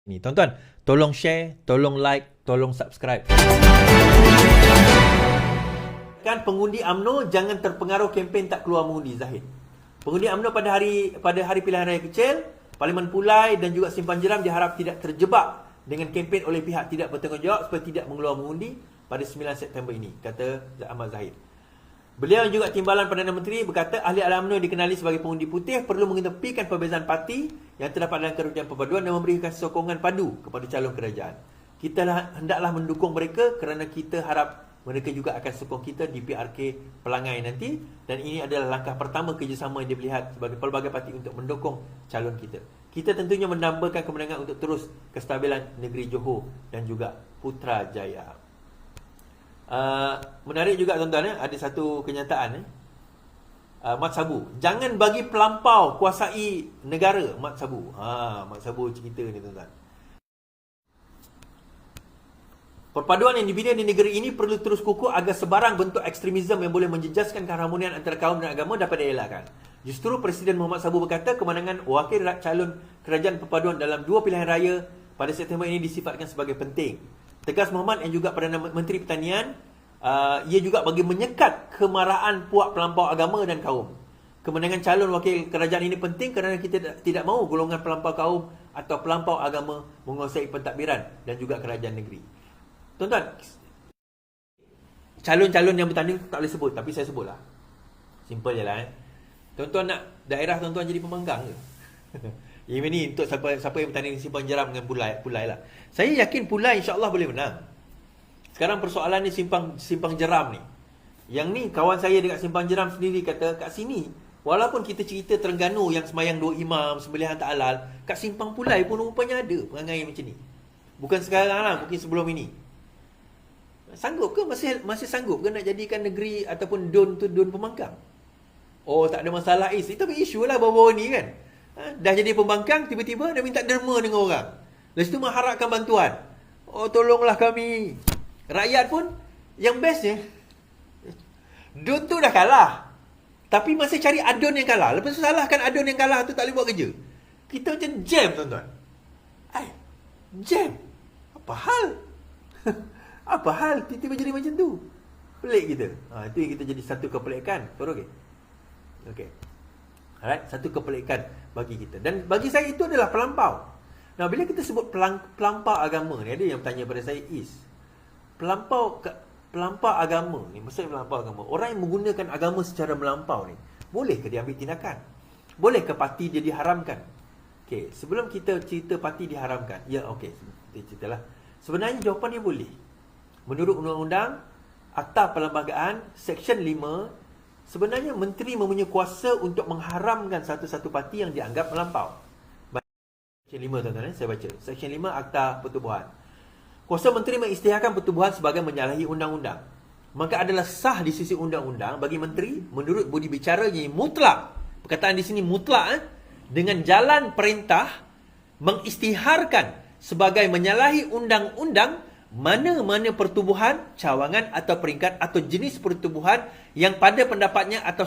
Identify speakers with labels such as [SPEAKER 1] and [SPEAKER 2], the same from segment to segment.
[SPEAKER 1] Ni tuan-tuan, tolong share, tolong like, tolong subscribe. Kan pengundi UMNO jangan terpengaruh kempen tak keluar mengundi, Zahid. Pengundi UMNO pada hari pilihan raya kecil, Parlimen Pulai dan juga Simpang Jeram diharap tidak terjebak dengan kempen oleh pihak tidak bertanggungjawab supaya tidak mengeluar mengundi pada 9 September ini, kata Ahmad Zahid. Beliau yang juga timbalan Perdana Menteri berkata ahli UMNO dikenali sebagai pengundi putih perlu mengetepikan perbezaan parti yang terdapat dalam kerajaan perpaduan dan memberikan sokongan padu kepada calon kerajaan. Kita hendaklah mendukung mereka kerana kita harap mereka juga akan sokong kita di PRK Pelangai nanti, dan ini adalah langkah pertama kerjasama yang dilihat sebagai pelbagai parti untuk mendukung calon kita. Kita tentunya mendambakan kemenangan untuk terus kestabilan negeri Johor dan juga Putrajaya. Menarik juga tuan-tuan, ada satu kenyataan Mat Sabu, jangan bagi pelampau kuasai negara. Mat Sabu cerita ni tuan-tuan. Perpaduan yang dibina di negeri ini perlu terus kukuh agar sebarang bentuk ekstremisme yang boleh menjejaskan keharmonian antara kaum dan agama dapat dielakkan. Justru Presiden Muhammad Sabu berkata kemenangan wakil calon kerajaan perpaduan dalam dua pilihan raya pada September ini disifatkan sebagai penting. Tegas Muhammad yang juga Perdana Menteri Pertanian, ia juga bagi menyekat kemarahan puak pelampau agama dan kaum. Kemenangan calon wakil kerajaan ini penting kerana kita tidak mahu golongan pelampau kaum atau pelampau agama menguasai pentadbiran dan juga kerajaan negeri. Tuan-tuan, calon-calon yang bertanding tak boleh sebut, tapi saya sebutlah. Simple je lah. Tuan-tuan nak daerah tuan-tuan jadi pembangkang ke? Ini untuk siapa yang bertanding di Simpang Jeram dengan Pulai lah. Saya yakin Pulai insya-Allah boleh menang. Sekarang persoalan ni Simpang Jeram ni. Yang ni kawan saya dekat Simpang Jeram sendiri kata kat sini, walaupun kita cerita Terengganu yang semayang 2 imam, sembelihan tak halal, kat Simpang Pulai pun rupanya ada perangai macam ni. Bukan sekarang lah, mungkin sebelum ini. Sanggup ke? Masih sanggup ke nak jadikan negeri ataupun don tu don pembangkang? Oh, tak ada masalah. Tapi isu lah baru-baru ni kan. Dah jadi pembangkang, tiba-tiba dia minta derma dengan orang. Lepas tu mengharapkan bantuan. Oh, tolonglah kami. Rakyat pun, yang bestnya, don tu dah kalah. Tapi masih cari adon yang kalah. Lepas tu salahkan adon yang kalah tu tak boleh buat kerja. Kita macam jam, tuan-tuan. Jam? Apa hal? Apa hal tiba-tiba jadi macam tu? Pelik kita. Itu yang kita jadi satu kepelikan. Okey. Alright, satu kepelikan bagi kita. Dan bagi saya itu adalah pelampau. Nah, bila kita sebut pelampau agama ni, ada yang bertanya pada saya, pelampau agama ni, maksudnya pelampau agama, orang yang menggunakan agama secara melampau ni, boleh ke dia ambil tindakan? Boleh ke parti dia diharamkan? Okey, sebelum kita cerita parti diharamkan, kita ceritalah. Sebenarnya jawapannya boleh. Menurut Undang-Undang Akta Perlembagaan Seksyen 5, sebenarnya menteri mempunyai kuasa untuk mengharamkan satu-satu parti yang dianggap melampau. Seksyen 5 tuan-tuan, saya baca. Seksyen 5 Akta Pertubuhan. Kuasa menteri mengisytiharkan pertubuhan sebagai menyalahi undang-undang. Maka adalah sah di sisi undang-undang bagi menteri menurut budi bicara yang mutlak. Perkataan di sini mutlak, dengan jalan perintah mengisytiharkan sebagai menyalahi undang-undang mana-mana pertubuhan, cawangan atau peringkat atau jenis pertubuhan yang pada pendapatnya atau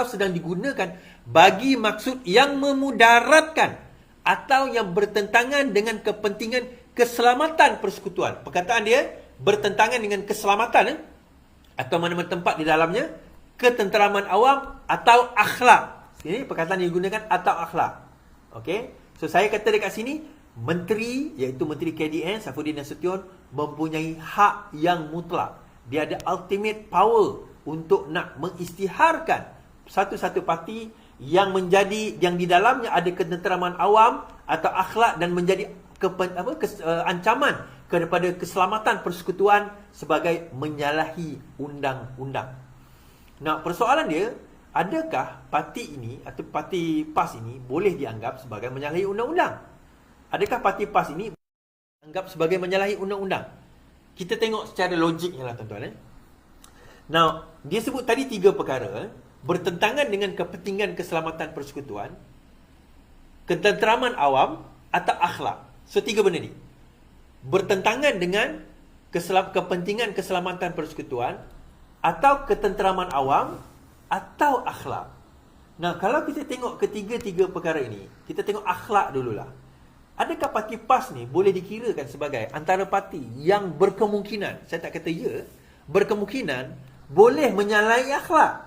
[SPEAKER 1] sedang digunakan bagi maksud yang memudaratkan atau yang bertentangan dengan kepentingan keselamatan persekutuan. Perkataan dia bertentangan dengan keselamatan atau mana-mana tempat di dalamnya, ketenteraman awam atau akhlak. Ini perkataan yang digunakan atau akhlak. Okey. So saya kata dekat sini, menteri, iaitu Menteri KDN Saifuddin Nasution, mempunyai hak yang mutlak. Dia ada ultimate power untuk nak mengisytiharkan satu-satu parti yang di dalamnya ada ketenteraman awam atau akhlak dan menjadi ancaman kepada keselamatan persekutuan sebagai menyalahi undang-undang. Nah, persoalan dia, adakah parti ini atau parti PAS ini boleh dianggap sebagai menyalahi undang-undang? Adakah parti PAS ini dianggap sebagai menyalahi undang-undang? Kita tengok secara logiknya lah tuan-tuan. Now, dia sebut tadi 3 perkara. Bertentangan dengan kepentingan keselamatan persekutuan, ketenteraman awam atau akhlak. So 3 benda ni. Bertentangan dengan kepentingan keselamatan persekutuan atau ketenteraman awam atau akhlak. Nah, kalau kita tengok ketiga-tiga perkara ini, kita tengok akhlak dululah. Adakah parti PAS ni boleh dikirakan sebagai antara parti yang berkemungkinan, saya tak kata ya, berkemungkinan boleh menyalahi akhlak?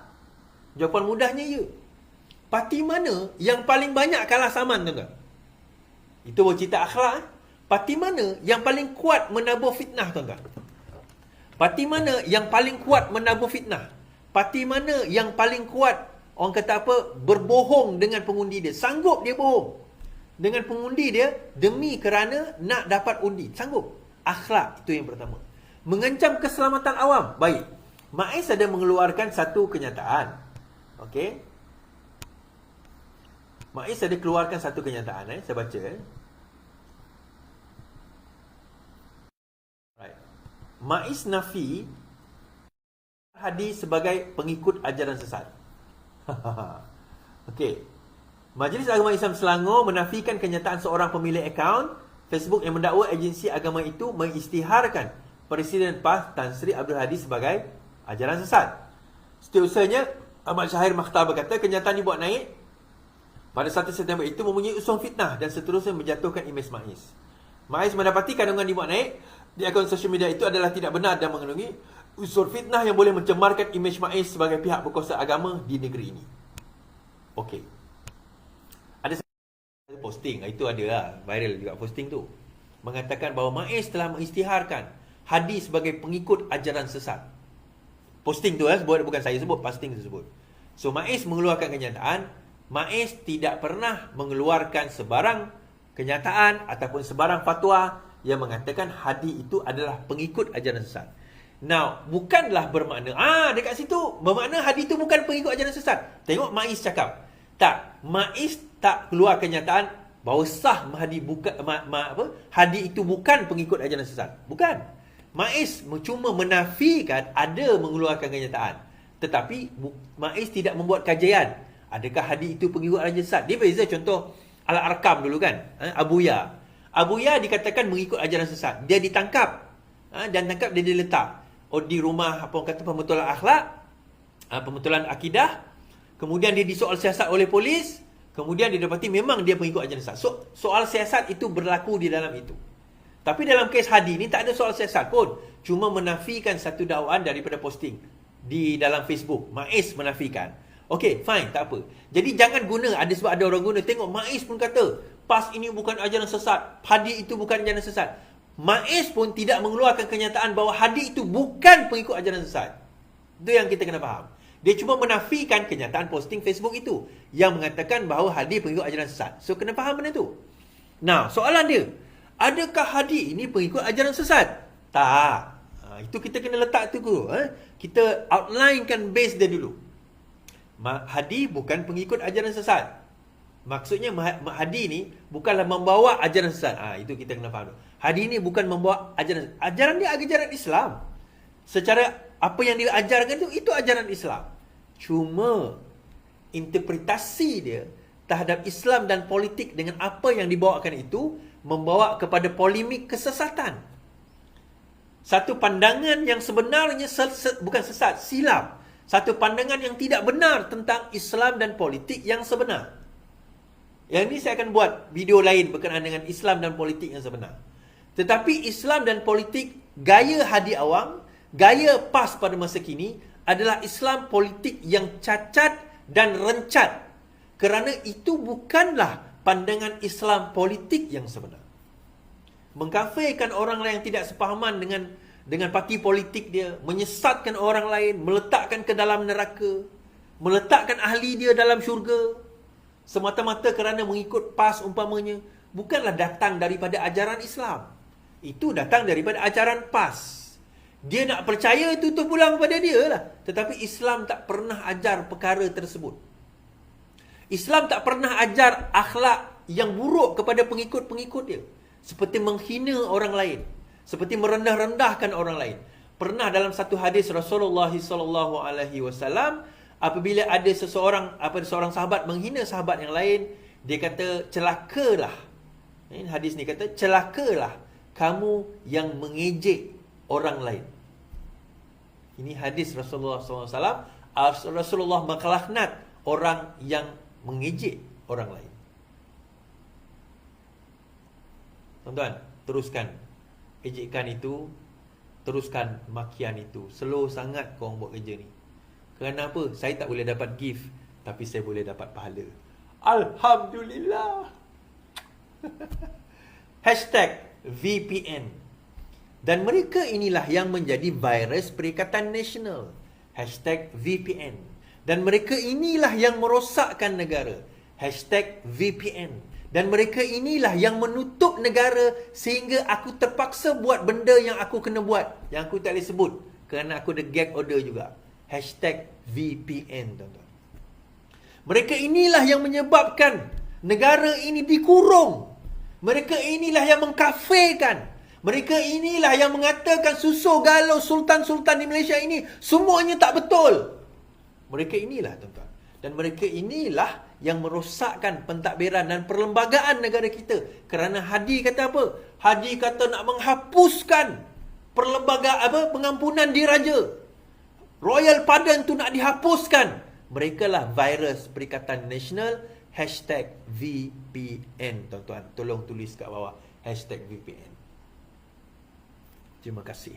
[SPEAKER 1] Jawapan mudahnya ya. Parti mana yang paling banyak kalah saman, tuan-tuan? Itu baru cerita akhlak. Parti mana yang paling kuat menabur fitnah, tuan-tuan? Parti mana yang paling kuat menabur fitnah? Parti mana yang paling kuat, orang kata apa, berbohong dengan pengundi dia? Sanggup dia bohong dengan pengundi dia demi kerana nak dapat undi. Sanggup. Akhlak, itu yang pertama. Mengancam keselamatan awam. Baik. MAIS ada mengeluarkan satu kenyataan. Okey. MAIS ada keluarkan satu kenyataan. Saya baca. Right. MAIS nafi Hadi sebagai pengikut ajaran sesat. Okey. Majlis Agama Islam Selangor menafikan kenyataan seorang pemilik akaun Facebook yang mendakwa agensi agama itu mengisytiharkan Presiden PAS Tan Sri Abdul Hadi sebagai ajaran sesat. Setiausaha Ahmad Syahir Makhtar berkata kenyataan dibuat naik pada 1 September itu mempunyai unsur fitnah dan seterusnya menjatuhkan imej MAIS. MAIS mendapati kandungan dibuat naik di akaun sosial media itu adalah tidak benar dan mengandungi unsur fitnah yang boleh mencemarkan imej MAIS sebagai pihak berkuasa agama di negeri ini. Okey. Posting, itu ada lah, viral juga posting tu, mengatakan bahawa MAIS telah mengisytiharkan Hadi sebagai pengikut ajaran sesat. Posting tu bukan saya sebut, posting tersebut. So MAIS mengeluarkan kenyataan, MAIS tidak pernah mengeluarkan sebarang kenyataan ataupun sebarang fatwa yang mengatakan Hadi itu adalah pengikut ajaran sesat. Now, bukanlah bermakna dekat situ bermakna Hadi itu bukan pengikut ajaran sesat. Tengok MAIS cakap. Tak, MAIS tak keluar kenyataan bahawa sah Hadi itu bukan pengikut ajaran sesat. Bukan. MAIS cuma menafikan ada mengeluarkan kenyataan. Tetapi MAIS tidak membuat kajian. Adakah Hadi itu pengikut ajaran sesat? Dia beza contoh Al-Arkam dulu kan. Abuya. Abuya dikatakan mengikut ajaran sesat. Dia ditangkap. Dan tangkap dia diletak di rumah pembetulan akhlak, pembetulan akidah. Kemudian dia disoal siasat oleh polis. Kemudian didapati memang dia pengikut ajaran sesat. So, soal siasat itu berlaku di dalam itu. Tapi dalam kes Hadi ni tak ada soal siasat pun. Cuma menafikan satu dakwaan daripada posting di dalam Facebook. MAIS menafikan. Okey, fine, tak apa. Jadi jangan guna, ada sebab ada orang guna. Tengok, MAIS pun kata, PAS ini bukan ajaran sesat. Hadi itu bukan ajaran sesat. MAIS pun tidak mengeluarkan kenyataan bahawa Hadi itu bukan pengikut ajaran sesat. Itu yang kita kena faham. Dia cuma menafikan kenyataan posting Facebook itu yang mengatakan bahawa Hadi pengikut ajaran sesat. So, kena faham benda tu. Nah, soalan dia, adakah Hadi ini pengikut ajaran sesat? Tak. Itu kita kena letak tu dulu. Kita outlinekan base dia dulu. Hadi bukan pengikut ajaran sesat. Maksudnya Hadi ni bukanlah membawa ajaran sesat. Itu kita kena faham. Hadi ni bukan membawa ajaran. Ajaran dia ajaran Islam. Secara apa yang dia ajarkan itu ajaran Islam. Cuma interpretasi dia terhadap Islam dan politik dengan apa yang dibawakan itu membawa kepada polemik kesesatan. Satu pandangan yang sebenarnya bukan sesat, silap. Satu pandangan yang tidak benar tentang Islam dan politik yang sebenar. Yang ini saya akan buat video lain berkenaan dengan Islam dan politik yang sebenar. Tetapi Islam dan politik gaya Hadi Awang, gaya PAS pada masa kini adalah Islam politik yang cacat dan rencat. Kerana itu bukanlah pandangan Islam politik yang sebenar. Mengkafirkan orang lain yang tidak sepahaman dengan parti politik dia, menyesatkan orang lain, meletakkan ke dalam neraka, meletakkan ahli dia dalam syurga, semata-mata kerana mengikut PAS umpamanya, bukanlah datang daripada ajaran Islam. Itu datang daripada ajaran PAS. Dia nak percaya itu terpulang kepada dia lah. Tetapi Islam tak pernah ajar perkara tersebut. Islam tak pernah ajar akhlak yang buruk kepada pengikut-pengikut dia. Seperti menghina orang lain. Seperti merendah-rendahkan orang lain. Pernah dalam satu hadis Rasulullah SAW, apabila ada seorang sahabat menghina sahabat yang lain, dia kata, celakalah. Hadis ni kata, celakalah kamu yang mengejek orang lain. Ini hadis Rasulullah SAW. Rasulullah melaknat orang yang mengejek orang lain. Tuan-tuan, teruskan ejekan itu, teruskan makian itu. Slow sangat korang buat kerja ni. Kerana apa? Saya tak boleh dapat gift, tapi saya boleh dapat pahala. Alhamdulillah. #VPN. Dan mereka inilah yang menjadi virus Perikatan Nasional. #VPN. Dan mereka inilah yang merosakkan negara. #VPN. Dan mereka inilah yang menutup negara sehingga aku terpaksa buat benda yang aku kena buat, yang aku tak boleh sebut kerana aku ada gag order juga. #VPN, tuan-tuan. Mereka inilah yang menyebabkan negara ini dikurung. Mereka inilah yang mengkafirkan. Mereka inilah yang mengatakan susuh galau sultan-sultan di Malaysia ini semuanya tak betul. Mereka inilah, tuan-tuan. Dan mereka inilah yang merosakkan pentadbiran dan perlembagaan negara kita. Kerana Hadi kata apa? Hadi kata nak menghapuskan pengampunan diraja. Royal Pardon tu nak dihapuskan. Mereka lah virus Perikatan Nasional. #VPN, tuan-tuan. Tolong tulis kat bawah #VPN. Terima kasih.